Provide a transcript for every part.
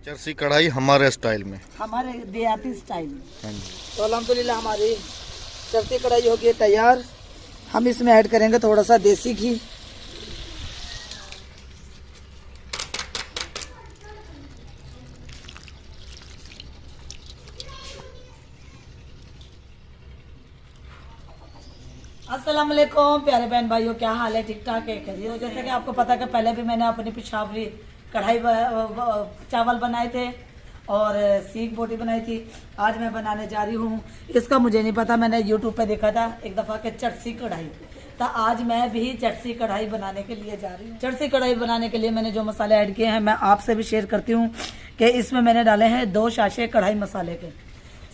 चरसी कढ़ाई हमारे स्टाइल में, हमारे देहाती स्टाइल में। हाँ जी। तो अल्हम्दुलिल्लाह हमारी चरसी कढ़ाई हो गई तैयार। हम इसमें ऐड करेंगे थोड़ा सा देसी घी। अस्सलाम वालेकुम प्यारे बहन भाइयों, क्या हाल है? ठीक ठाक है खैरियत? तो जैसे कि आपको पता है कि पहले भी मैंने अपनी पिशावरी कढ़ाई चावल बनाए थे और सीख बोटी बनाई थी। आज मैं बनाने जा रही हूँ, इसका मुझे नहीं पता, मैंने यूट्यूब पे देखा था एक दफ़ा के चटसी कढ़ाई। तो आज मैं भी चटसी कढ़ाई बनाने के लिए जा रही हूँ। चटसी कढ़ाई बनाने के लिए मैंने जो मसाले ऐड किए हैं मैं आपसे भी शेयर करती हूँ कि इसमें मैंने डाले हैं 2 साशे कढ़ाई मसाले के,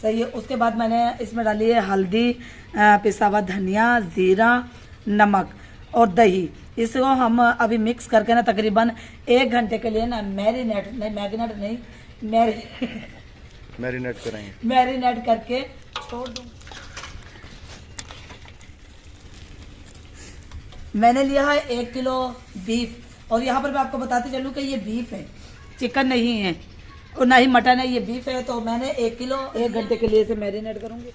सही है। उसके बाद मैंने इसमें डाली है हल्दी, पिसा हुआ धनिया, जीरा, नमक और दही। इसको हम अभी मिक्स करके ना तकरीबन 1 घंटे के लिए ना मैरिनेट नहीं मैरिनेट कराएंगे। मैरिनेट करके छोड़ दूँ। मैंने लिया है 1 किलो बीफ, और यहाँ पर मैं आपको बताती चलूँ कि ये बीफ है, चिकन नहीं है और ना ही मटन है, ये बीफ है। तो मैंने 1 किलो 1 घंटे के लिए इसे मैरिनेट करूंगी।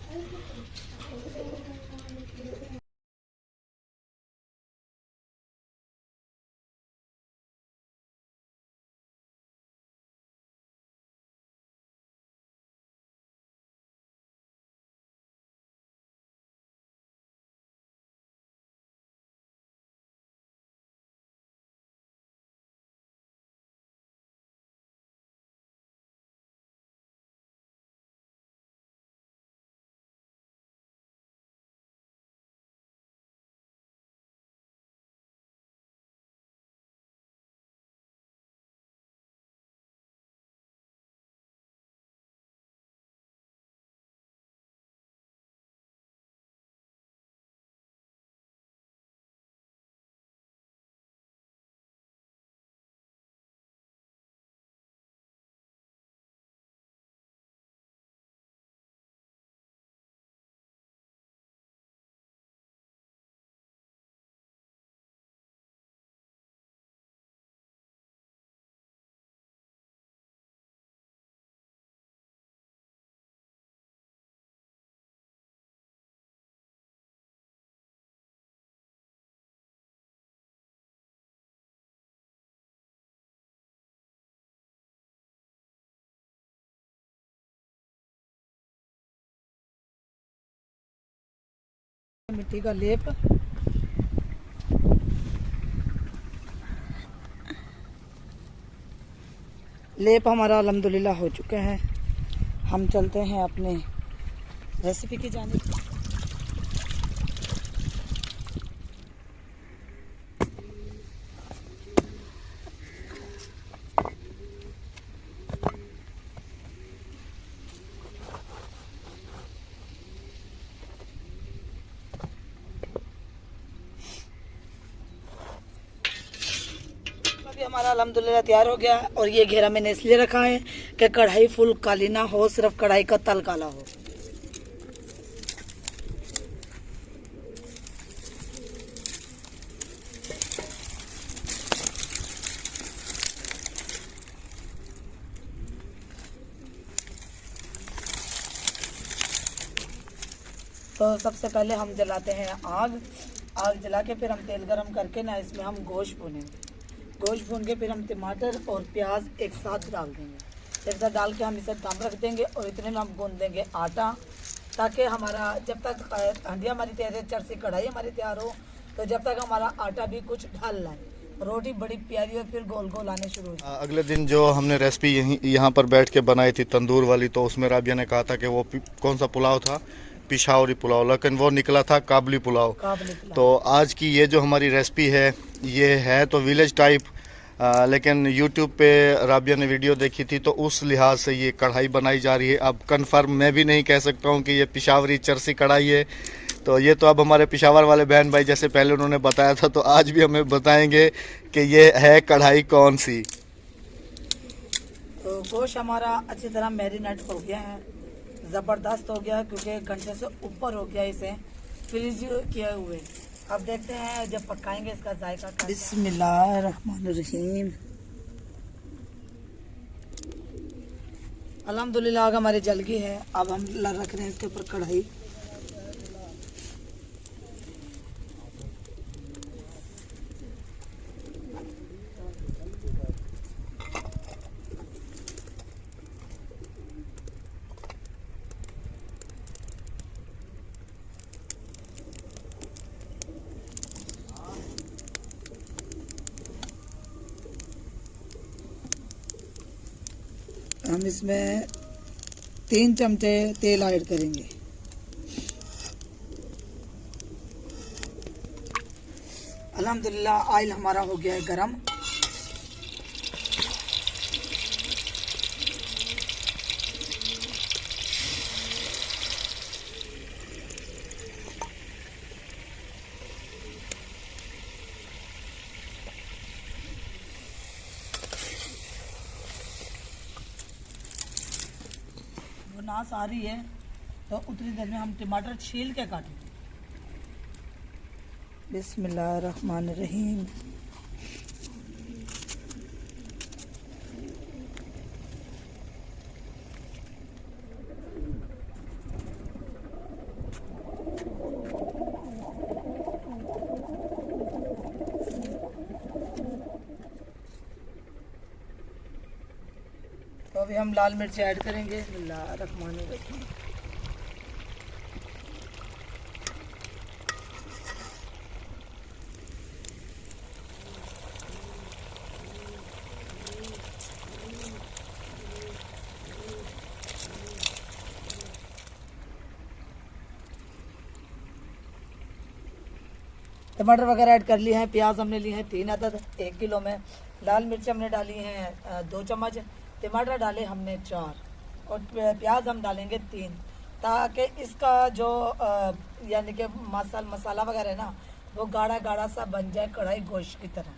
मिट्टी का लेप, हमारा अल्हम्दुलिल्लाह हो चुका है। हम चलते हैं अपने रेसिपी की जानिब। हमारा अल्हम्दुलिल्लाह तैयार हो गया। और ये घेरा मैंने इसलिए रखा है कि कढ़ाई फुल काली ना हो, सिर्फ कढ़ाई का तल काला हो। तो सबसे पहले हम जलाते हैं आग जला के फिर हम तेल गरम करके ना इसमें हम गोश्त भूनेंगे। गोश्त भून के फिर हम टमाटर और प्याज एक साथ डाल देंगे। एक साथ डाल के हम इसे दम रख देंगे और इतने में हम गूंद देंगे आटा, ताकि हमारा जब तक हंडिया हमारी तैयार है, चरसी कढ़ाई हमारी तैयार हो, तो जब तक हमारा आटा भी कुछ ढल लाए, रोटी बड़ी प्यारी और फिर गोल गोल आने शुरू हो। अगले दिन जो हमने रेसिपी यहाँ पर बैठ के बनाई थी तंदूर वाली, तो उसमें राबिया ने कहा था कि वो कौन सा पुलाव था, पिशावरी पुलाव, लेकिन वो निकला था काबली पुलाव। तो आज की ये जो हमारी रेसिपी है, ये है तो विलेज टाइप, लेकिन यूट्यूब पे राबिया ने वीडियो देखी थी तो उस लिहाज से ये कढ़ाई बनाई जा रही है। अब कंफर्म मैं भी नहीं कह सकता हूँ कि ये पिशावरी चरसी कढ़ाई है। तो ये तो अब हमारे पिशावर वाले बहन भाई जैसे पहले उन्होंने बताया था, तो आज भी हमें बताएंगे कि ये है कढ़ाई कौन सी। तो गोश्त हमारा अच्छी तरह मैरिनेट हो गया है, ज़बरदस्त हो गया, क्योंकि 1 घंटे से ऊपर हो गया इसे फ्रीज किए हुए। अब देखते हैं जब पकाएंगे इसका जायका। बिस्मिल्लाहिर्रहमानिर्रहीम। अल्हम्दुलिल्लाह आग हमारी जल गई है। अब हम रख रहे हैं इसके ऊपर कढ़ाई। हम इसमें 3 चमचे तेल ऐड करेंगे। अल्हम्दुलिल्लाह ऑयल हमारा हो गया है गरम। नास आ रही है तो उतनी देर में हम टमाटर छील के काटेंगे। बिस्मिल्लाहिर्रहमानिर्रहीम। तो अभी हम लाल मिर्च ऐड करेंगे। बिस्मिल्लाहिर्रहमानिर्रहीम। टमाटर वगैरह ऐड कर लिए हैं। प्याज हमने लिए हैं 3 अदद 1 किलो में। लाल मिर्च हमने डाली हैं 2 चम्मच। टमाटर डाले हमने 4 और प्याज हम डालेंगे 3, ताकि इसका जो यानी कि मसाला वगैरह है ना, वो गाढ़ा गाढ़ा सा बन जाए कढ़ाई गोश्त की तरह,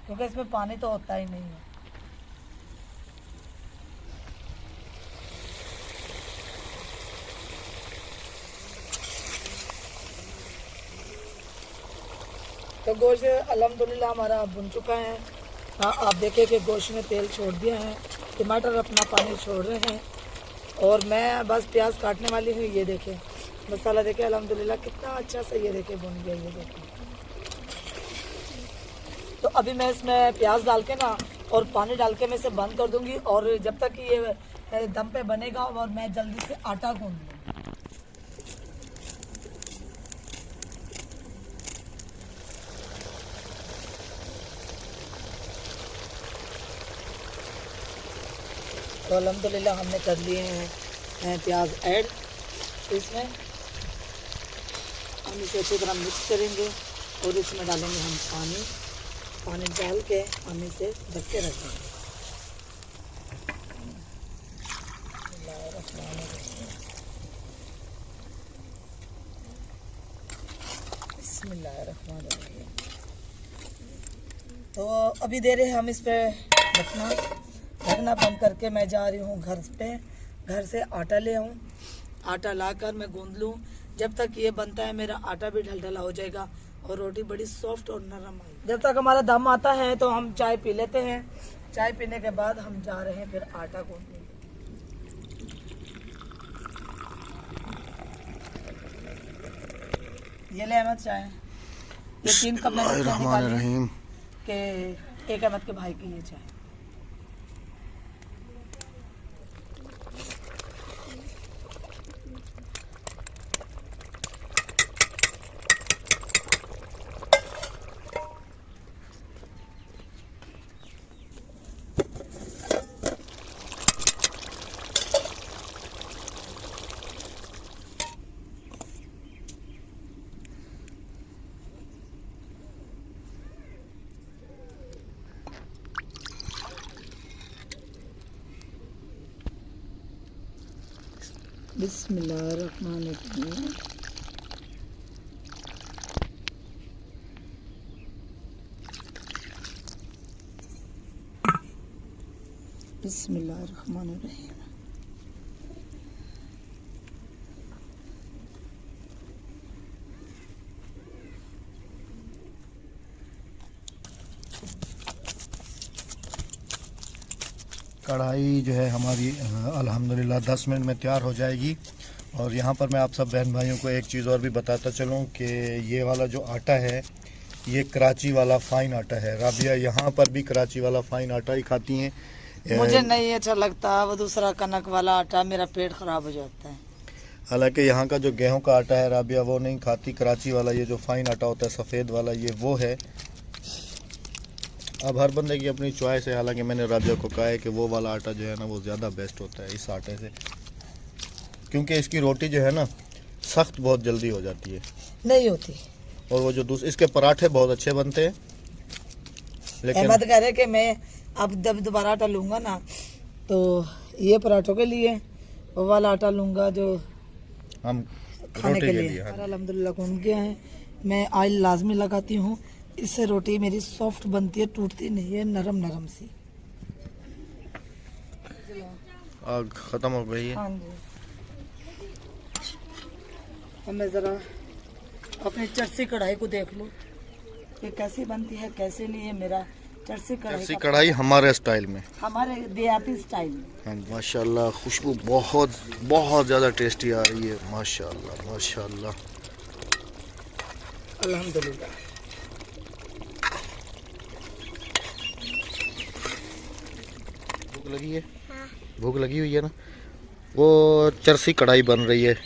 क्योंकि इसमें पानी तो होता ही नहीं है। तो गोश्त अल्हम्दुलिल्लाह हमारा भुन चुका है। हाँ, आप देखें कि गोश्त ने तेल छोड़ दिया है, टमाटर अपना पानी छोड़ रहे हैं और मैं बस प्याज काटने वाली हूँ। ये देखें मसाला, देखें अल्हम्दुलिल्लाह कितना अच्छा से ये देखें भुन गया। ये देखें, तो अभी मैं इसमें प्याज डाल के ना और पानी डाल के मैं इसे बंद कर दूंगी, और जब तक ये दम पे बनेगा और मैं जल्दी से आटा गूंद लूँगी। तो अल्हम्दुलिल्लाह हमने कर लिए हैं प्याज ऐड। इसमें हम इसे अच्छी तरह मिक्स करेंगे और इसमें डालेंगे हम पानी डाल के हम इसे ढक के रख देंगे। बिस्मिल्लाहिर्रहमानिर्रहीम। तो अभी दे रहे हैं हम इस पे ढकना बंद करके मैं जा रही हूँ घर से आटा ले आऊँ। आटा लाकर मैं गूंद लूँ। जब तक ये बनता है मेरा आटा भी ढलढला हो जाएगा और रोटी बड़ी सॉफ्ट और नरम आएगी। जब तक हमारा दम आता है तो हम चाय पी लेते हैं। चाय पीने के बाद हम जा रहे हैं फिर आटा गूंदने। ये ले अहमद चाय, ये 3 कप बिस्मिल्लाहिर्रहमानिर्रहीम के एक अहमद के भाई की ये चाय। बिस्मिल्लाहिर्रहमानिर्रहीम। बिस्मिल्लाहिर्रहमानिर्रहीम। कढ़ाई जो है हमारी अल्हम्दुलिल्लाह 10 मिनट में तैयार हो जाएगी। और यहाँ पर मैं आप सब बहन भाइयों को एक चीज़ और भी बताता चलूँ कि ये वाला जो आटा है ये कराची वाला फ़ाइन आटा है। राबिया यहाँ पर भी कराची वाला फ़ाइन आटा ही खाती हैं। मुझे नहीं अच्छा लगता वो दूसरा कनक वाला आटा, मेरा पेट खराब हो जाता है। हालांकि यहाँ का जो गेहूं का आटा है राबिया वो नहीं खाती, कराची वाला ये जो फ़ाइन आटा होता है सफ़ेद वाला ये वो है। अब हर बंदे की अपनी चॉइस है। हालांकि मैंने राबिया को कहा है कि वो वाला आटा जो है ना वो ज़्यादा बेस्ट होता है इस आटे से, क्योंकि इसकी रोटी जो है ना सख्त बहुत जल्दी हो जाती है। नहीं होती। और वो जो इसके पराठे बहुत अच्छे बनते हैं। लेकिन अहमद कह रहे कि मैं अब जब दोबारा आटा लूँगा ना तो ये पराठों के लिए वो वाला आटा लूँगा जो हम खाने रोटी के लिए। हाँ। अल्हम्दुलिल्लाह घूम गया है। मैं ऑयल लाजमी लगाती हूँ, इससे रोटी मेरी सॉफ्ट बनती है, टूटती नहीं है, नरम नरम सी। आग ख़त्म हो गई है। हाँ जी। अब मैं ज़रा अपनी चरसी कढ़ाई को देख लो ये कैसी बनती है कैसे नहीं है। मेरा चरसी ऐसी कढ़ाई कढ़ाई हमारे स्टाइल में, हमारे देहाती स्टाइल में। हाँ माशाल्लाह खुशबू बहुत बहुत ज़्यादा टेस्टी आ रही है। माशाल्लाह माशाल्लाह। अल्हम्दुलिल्लाह। भूख लगी है? भूख लगी हुई है ना। वो चरसी कढ़ाई बन रही है,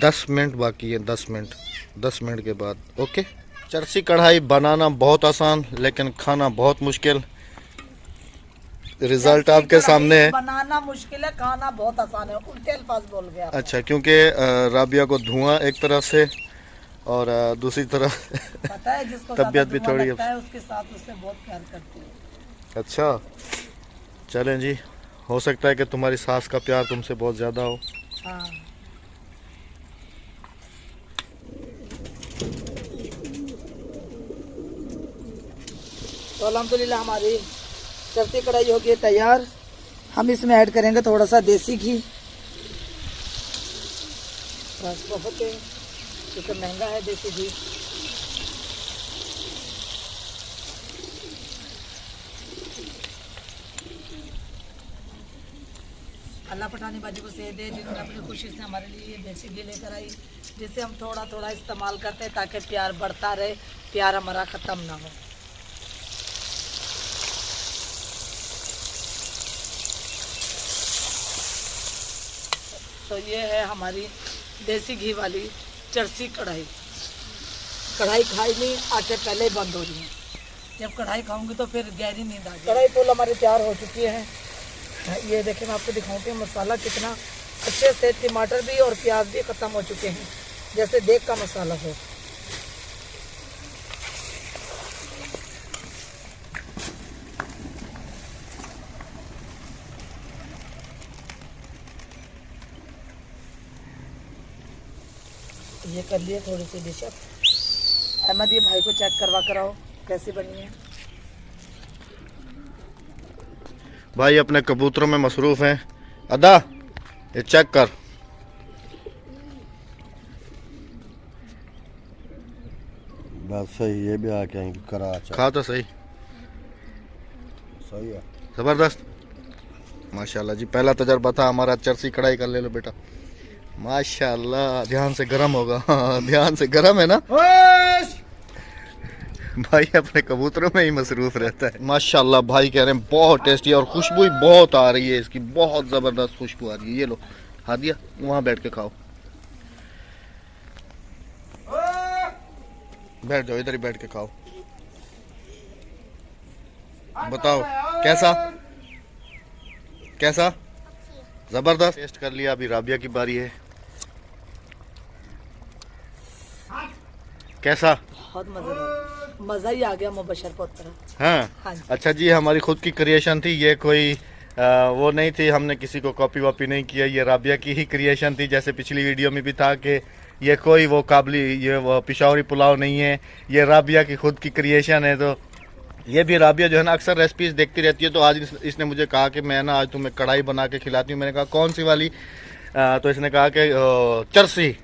10 मिनट बाकी है। 10 मिनट के बाद ओके। चरसी कढ़ाई बनाना बहुत आसान लेकिन खाना बहुत मुश्किल। रिजल्ट आपके सामने है। बनाना मुश्किल है, खाना बहुत आसान है। उल्टे अल्फाज बोल गया। अच्छा, क्योंकि राबिया को धुआं एक तरफ से और दूसरी तरफ पता है जिसको तबीयत भी धुआं थोड़ी लगता है उसके साथ उससे बहुत प्यार करती है। अच्छा चलें जी, हो सकता है कि तुम्हारी सास का प्यार तुमसे बहुत ज़्यादा हो। हाँ। तो अल्हम्दुलिल्लाह हमारी चरसी कढ़ाई हो गई तैयार। हम इसमें ऐड करेंगे थोड़ा सा देसी घी। बहुत है क्योंकि महंगा है देसी घी। अल्लाह पठानी बाजी को सेहत दे जिन्होंने अपनी खुशी से हमारे लिए ये देसी घी लेकर आई, जिसे हम थोड़ा थोड़ा इस्तेमाल करते हैं ताकि प्यार बढ़ता रहे, प्यार हमारा ख़त्म ना हो। तो ये है हमारी देसी घी वाली चरसी कढ़ाई। कढ़ाई खाई नहीं आटे पहले ही बंद हो रही है। जब कढ़ाई खाऊंगी तो फिर गहरी नींद आ जाएगी। कढ़ाई फुल हमारी तैयार हो चुकी है। ये देखिए मैं आपको दिखाऊं कि मसाला कितना अच्छे से, टमाटर भी और प्याज भी ख़त्म हो चुके हैं, जैसे देग का मसाला हो। ये कर लिए थोड़ी सी डिश। अहमद ये भाई को चेक करवा कर आओ कैसी बनी है। भाई अपने कबूतरों में मसरूफ़ हैं। अदा ये चेक कर। बस सही, ये भी आके यहीं करा। खा तो सही। सही है, ज़बरदस्त माशाल्लाह जी। पहला तजर्बा था हमारा। चरसी कढ़ाई कर ले लो बेटा। माशाल्लाह, ध्यान से गरम होगा। हाँ, ध्यान से गरम है ना। भाई अपने कबूतरों में ही मसरूफ रहता है। माशाल्लाह भाई कह रहे हैं बहुत टेस्टी और खुशबू बहुत आ रही है इसकी, बहुत ज़बरदस्त खुशबू आ रही है। ये लो हादिया, वहाँ बैठ के खाओ। बैठ जाओ, इधर ही बैठ के खाओ। बताओ कैसा कैसा? ज़बरदस्त। टेस्ट कर लिया, अभी राबिया की बारी है। कैसा? बहुत मज़ेदार, मज़ा ही आ गया मुबशर पुत्र। हाँ, हाँ जी। अच्छा जी, हमारी खुद की क्रिएशन थी ये, कोई वो नहीं थी, हमने किसी को कॉपी वॉपी नहीं किया। ये राबिया की ही क्रिएशन थी। जैसे पिछली वीडियो में भी था कि ये कोई वो काबली, ये वो पिशावरी पुलाव नहीं है, ये राबिया की खुद की क्रिएशन है। तो ये भी राबिया जो है ना अक्सर रेसिपीज देखती रहती है। तो आज इसने मुझे कहा कि मैं ना आज तुम्हें कढ़ाई बना के खिलाती हूँ। मैंने कहा कौन सी वाली? तो इसने कहा कि चरसी।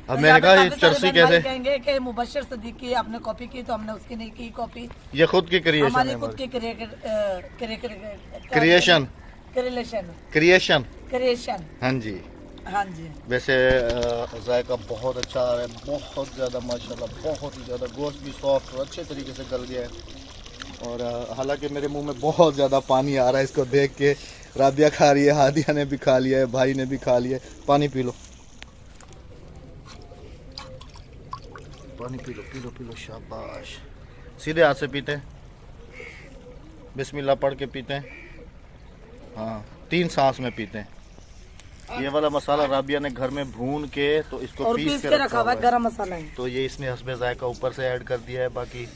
अब मैंने कहा ये चरसी कैसे? कहेंगे कि मुबशर सदीक की आपने कॉपी की, तो हमने उसकी नहीं की कॉपी। ये खुद की क्रिएशन हमारी है, खुद की क्रिएशन। क्रिएशन। हाँ जी। हाँ जी। वैसे जायका बहुत अच्छा आ रहा है, बहुत ज़्यादा माशाल्लाह, बहुत ही ज़्यादा। गोश्त भी सॉफ्ट और अच्छे तरीके से गल गया है। और हालांकि मेरे मुंह में बहुत ज़्यादा पानी आ रहा है इसको देख के। राबिया खा रही है, हादिया ने भी खा लिया है, भाई ने भी खा लिया है। पानी पी लो, पानी P low, P low, P low, शाबाश। सीधे हाथ से पीते हैं, बिस्मिल्लाह पढ़ के पीते हैं। हाँ, 3 सांस में पीते हैं। ये वाला मसाला राबिया ने घर में भून के तो इसको और पीस के रखा हुआ है। गरम मसाला है, तो ये इसने हस्बे जायका ऊपर से ऐड कर दिया है। बाकी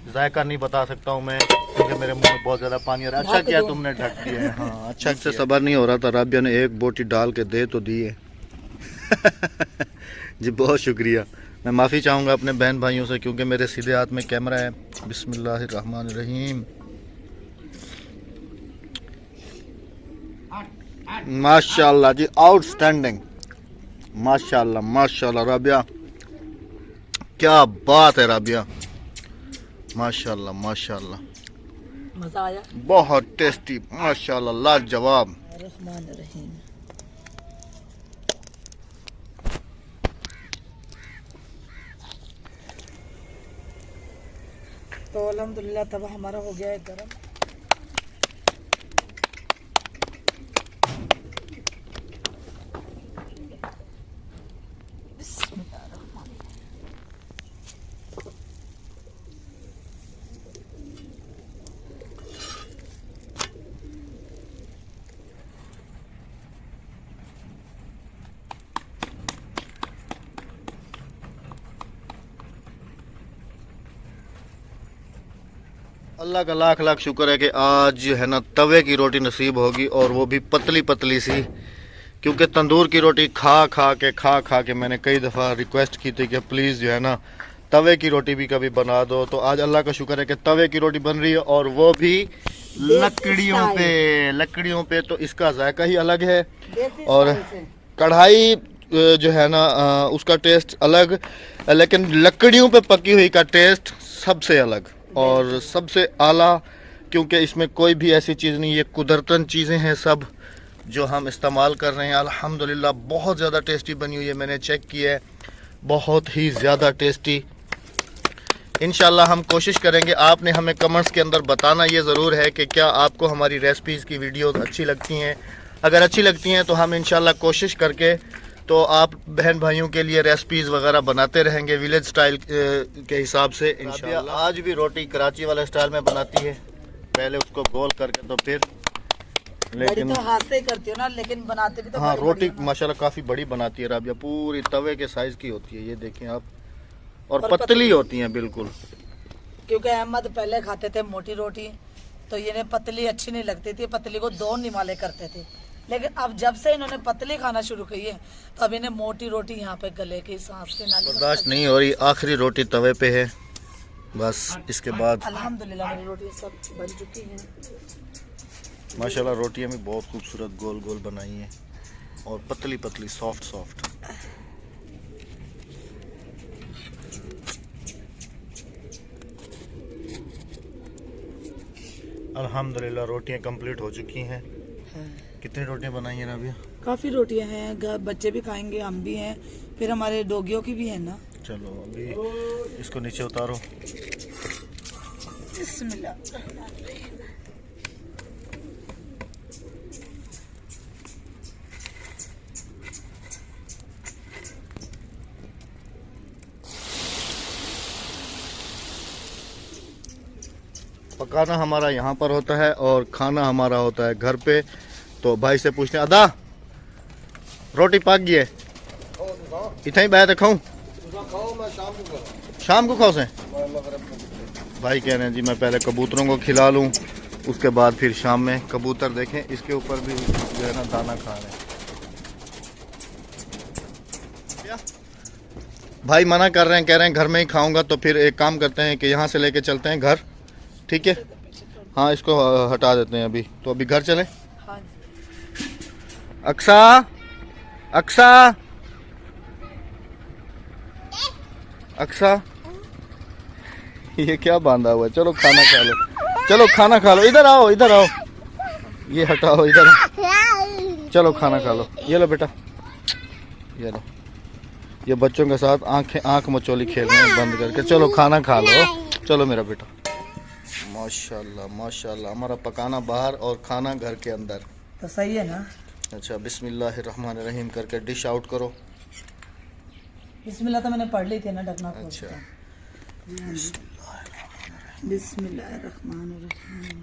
जायका नहीं बता सकता हूँ मैं, क्योंकि मेरे मुंह में बहुत ज्यादा पानी आ रहा है। अच्छा किया तुमने ढक दिया है। हाँ, अच्छा से सबर नहीं हो रहा था, राबिया ने एक बोटी डाल के दे तो दी है। जी बहुत शुक्रिया। मैं माफ़ी चाहूँगा अपने बहन भाइयों से, क्योंकि मेरे सीधे हाथ में कैमरा है। बिस्मिल्लाहिर्रहमानिर्रहीम। माशाल्लाह जी, आउटस्टैंडिंग। माशाल्लाह माशाल्लाह राबिया, क्या बात है राबिया, माशाल्लाह माशाल्लाह, मजा आया, बहुत टेस्टी, माशाल्लाह लाजवाब। रहमान रहीम। तो अल्हम्दुलिल्लाह तवा हमारा हो गया है गरम। अल्लाह का लाख लाख शुक्र है कि आज जो है ना तवे की रोटी नसीब होगी, और वो भी पतली पतली सी। क्योंकि तंदूर की रोटी खा खा के मैंने कई दफ़ा रिक्वेस्ट की थी कि प्लीज़ जो है ना तवे की रोटी भी कभी बना दो। तो आज अल्लाह का शुक्र है कि तवे की रोटी बन रही है, और वो भी लकड़ियों पे। तो इसका जायका ही अलग है, और कढ़ाई जो है ना उसका टेस्ट अलग, लेकिन लकड़ियों पे पकी हुई का टेस्ट सबसे अलग और सबसे आला। क्योंकि इसमें कोई भी ऐसी चीज़ नहीं, ये कुदरतन चीज़ें हैं सब जो हम इस्तेमाल कर रहे हैं। अल्हम्दुलिल्लाह बहुत ज़्यादा टेस्टी बनी हुई है, मैंने चेक किया है, बहुत ही ज़्यादा टेस्टी। इंशाल्लाह हम कोशिश करेंगे। आपने हमें कमेंट्स के अंदर बताना ये ज़रूर है कि क्या आपको हमारी रेसिपीज़ की वीडियोस अच्छी लगती हैं। अगर अच्छी लगती हैं तो हम इंशाल्लाह कोशिश करके तो आप बहन भाइयों के लिए रेसिपीज़ वगैरह बनाते रहेंगे विलेज स्टाइल के हिसाब से इंशाल्लाह। आज भी रोटी कराची वाले स्टाइल में बनाती है, पहले उसको गोल करके तो फिर, लेकिन तो हाथ से ही करती हो ना, लेकिन बनाते भी तो हाँ बड़ी रोटी बड़ी हो। माशाल्लाह काफ़ी बड़ी बनाती है राबिया, पूरी तवे के साइज़ की होती है, ये देखें आप, और और पतली होती हैं बिल्कुल। क्योंकि अहमद पहले खाते थे मोटी रोटी, तो ये पतली अच्छी नहीं लगती थी, पतली को 2 निवाले करते थे। लेकिन अब जब से इन्होंने पतली खाना शुरू की है तो अब इन्हें मोटी रोटी यहाँ पे गले की सांस के नाली में बर्दाश्त नहीं हो रही, आखिरी रोटी तवे पे है बस, इसके बाद अल्हम्दुलिल्लाह मेरी रोटी सब बन चुकी हैं। माशाल्लाह रोटियां भी बहुत खूबसूरत गोल गोल बनाई हैं और पतली पतली सॉफ्ट सॉफ्ट। अल्हम्दुलिल्लाह रोटियां कंप्लीट हो चुकी हैं। कितनी रोटियां बनाई हैं राबिया? काफ़ी रोटियां हैं, बच्चे भी खाएंगे, हम भी हैं, फिर हमारे डोगियों की भी है ना। चलो अभी इसको नीचे उतारो। बिस्मिल्लाह। पकाना हमारा यहाँ पर होता है और खाना हमारा होता है घर पे। तो भाई से पूछते हैं, अदा रोटी पक गई है, इतना ही बैठ खाऊं? शाम को खाओ से भाई कह रहे हैं जी मैं पहले कबूतरों को खिला लूं, उसके बाद फिर शाम में। कबूतर देखें इसके ऊपर भी जो है ना दाना खा रहे हैं। भाई मना कर रहे हैं, कह रहे हैं घर में ही खाऊंगा। तो फिर एक काम करते हैं कि यहाँ से लेके चलते हैं घर, ठीक है? हाँ इसको हटा देते हैं अभी। तो अभी घर चले। हाँ। अक्सा अक्सा अक्सा, ये क्या बांधा हुआ है? चलो खाना खा लो, चलो खाना खा लो। इधर आओ इधर आओ, ये हटाओ इधर, चलो खाना खा लो। ये लो बेटा, ये लो। ये बच्चों के साथ आंख मचोली खेल रहे हैं बंद करके। चलो खाना खा लो, चलो मेरा बेटा। माशाल्लाह माशाल्लाह, हमारा पकाना बाहर और खाना घर के अंदर। तो सही है ना। अच्छा, बिस्मिल्लाहिर्रहमानिर्रहीम करके डिश आउट करो। बिस्मिल्लाह तो मैंने पढ़ ली थी ना, ढकना खोल अच्छा, के। बिस्मिल्लाहिर्रहमानिर्रहीम।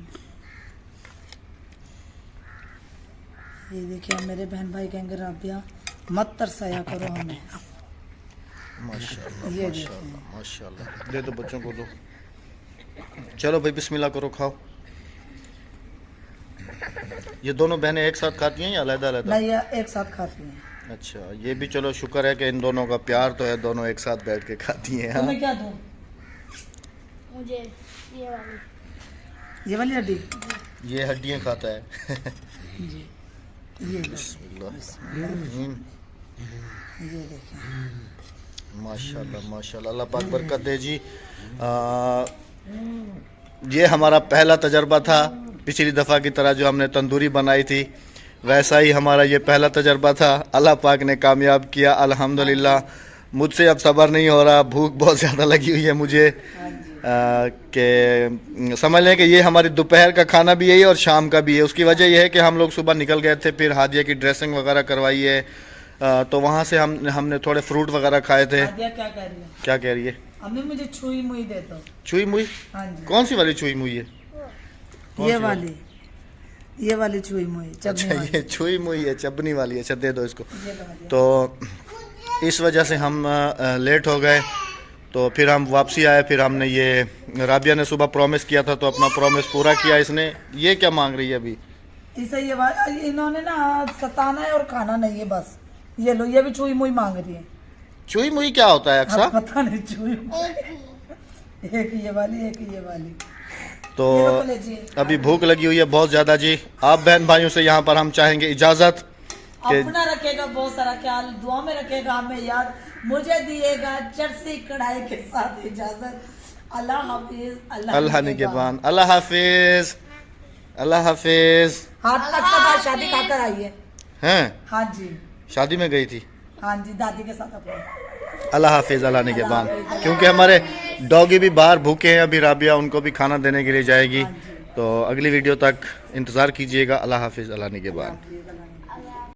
ये देखिए, मेरे बहन भाई कहेंगे राबिया मत तरसाया करो हमें। माशाल्लाह ये माशाल्लाह माशाल्लाह। दे दो बच्चों को, दो। चलो भाई बिस्मिल्लाह करो, खाओ। ये दोनों बहनें एक साथ खाती हैं या अलग अलग? नहीं, ये एक साथ खाती हैं। अच्छा, ये भी चलो शुक्र है कि इन दोनों का प्यार तो है, दोनों एक साथ बैठ के खाती हैं। तुम्हें क्या दूं? मुझे ये वाली। ये वाली हड्डी? ये हड्डियाँ खाता है। जी, ये लो। बिस्मिल्लाह। ये देखिए, माशाल्लाह माशाल्लाह, अल्लाह पाक बरकत दे जी। ये हमारा पहला तजर्बा था। पिछली दफ़ा की तरह जो हमने तंदूरी बनाई थी वैसा ही हमारा ये पहला तजर्बा था। अल्लाह पाक ने कामयाब किया अल्हम्दुलिल्लाह। मुझसे अब सब्र नहीं हो रहा, भूख बहुत ज़्यादा लगी हुई है मुझे। कि समझ लें कि ये हमारी दोपहर का खाना भी यही और शाम का भी है। उसकी वजह यह है कि हम लोग सुबह निकल गए थे, फिर हादिया की ड्रेसिंग वगैरह करवाई है, तो वहाँ से हमने थोड़े फ्रूट वगैरह खाए थे। हादिया क्या कह रही है? क्या कह रही है? अम्मी मुझे छुई मुई दे दो। छुई मुई? हाँ जी, कौन सी वाली छुई मुई है? ये वाली, ये वाली छुई मुई, चटनी अच्छा, वाली। ये छुई मुई है, चबनी वाली है। अच्छा, दे दो इसको। ये लो हादिया। तो इस वजह से हम लेट हो गए, तो फिर हम वापसी आए। फिर हमने ये, राबिया ने सुबह प्रॉमिस किया था तो अपना प्रॉमिस पूरा किया इसने। ये क्या मांग रही है अभी? इसे ये इन्होंने ना सताना है और खाना नहीं है बस। ये लो, ये भी छुई मुई मांग रही है। छुई मुई क्या होता है अब अक्सर? पता नहीं, छुई मुई। एक ये वाली, एक ये वाली। तो ये लो, लीजिए। अभी भूख लगी हुई है बहुत ज़्यादा जी। आप बहन भाइयों से यहाँ पर हम चाहेंगे इजाज़त कि अपना रखेगा बहुत सारा ख्याल, दुआ में रखेगा हमें याद, मुझे दिएगा चरसी कढ़ाई के साथ इजाजत। अल्लाह हाफिज, अल्लाह निगहबान, अल्लाह हाफिज, अल्लाह हाफिज। हाथ तक सब शादी खाकर आई है। हैं? हाँ जी, शादी में गई थी? हाँ जी, दादी के साथ अपने। अल्लाह हाफिज, अल्लाह निगहबान। क्योंकि हमारे डॉगी भी बाहर भूखे हैं अभी, राबिया उनको भी खाना देने के लिए जाएगी। तो अगली वीडियो तक इंतज़ार कीजिएगा। अल्लाह हाफिज, अल्लाह निगहबान।